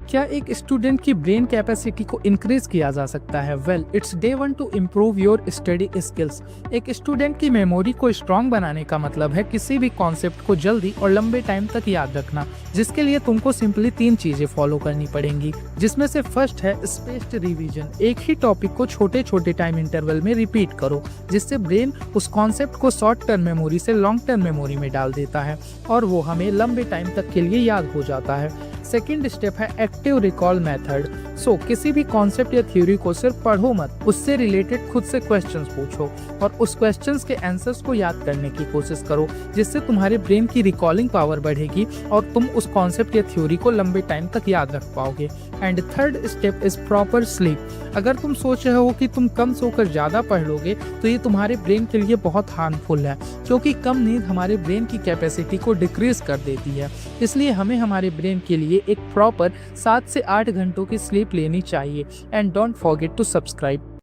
क्या एक स्टूडेंट की ब्रेन कैपेसिटी को इंक्रीज किया जा सकता है? Well, it's day one two improve your study skills. एक स्टूडेंट की मेमोरी को स्ट्रांग बनाने का मतलब है किसी भी कॉन्सेप्ट को जल्दी और लंबे टाइम तक याद रखना, जिसके लिए तुमको सिंपली 3 चीजें फॉलो करनी पड़ेंगी, जिसमें से फर्स्ट है स्पेस्ड रिवीजन। एक ही टॉपिक को छोटे छोटे टाइम इंटरवल में रिपीट करो, जिससे ब्रेन उस कॉन्सेप्ट को शॉर्ट टर्म मेमोरी से लॉन्ग टर्म मेमोरी में डाल देता है और वो हमें लंबे टाइम तक के लिए याद हो जाता है। सेकेंड स्टेप है एक्टिव रिकॉल मेथड। किसी भी कॉन्सेप्ट या थ्योरी को सिर्फ पढ़ो मत, उससे रिलेटेड खुद से क्वेश्चंस पूछो और उस क्वेश्चंस के आंसर्स को याद करने की कोशिश करो, जिससे तुम्हारे ब्रेन की रिकॉलिंग पावर बढ़ेगी और तुम उस कॉन्सेप्ट या थ्योरी को लंबे टाइम तक याद रख पाओगे। And third step is proper sleep. अगर तुम सोच रहे हो कि तुम कम सोकर ज्यादा पढ़ लोगे तो ये तुम्हारे ब्रेन के लिए बहुत हार्मफुल है, क्योंकि कम नींद हमारे ब्रेन की कैपेसिटी को डिक्रीज कर देती है। इसलिए हमें हमारे ब्रेन के लिए एक प्रॉपर 7 से 8 घंटों की स्लीप लेनी चाहिए। And don't forget to subscribe.